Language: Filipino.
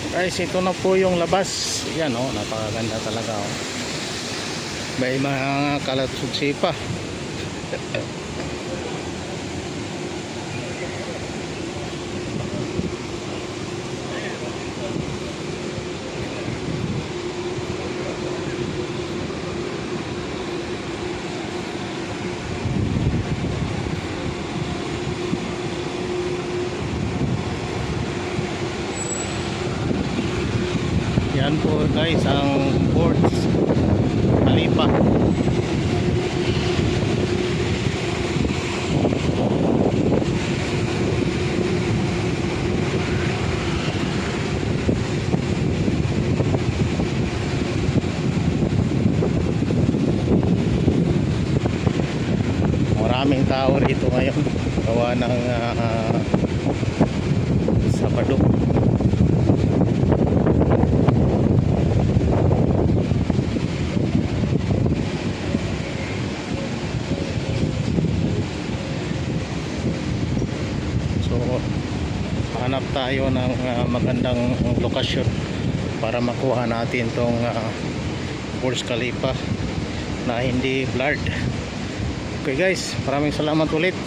Guys, ito na po yung labas. Yan oh, napakaganda talaga oh. May mga kalatsutsi pa. Yan po guys ang Burj Khalifa. Maraming tao rito ngayon gawa ng Sabado. Hanap tayo ng magandang lokasyon para makuha natin tong Burj Khalifa na hindi blurred. Okay guys, maraming salamat ulit.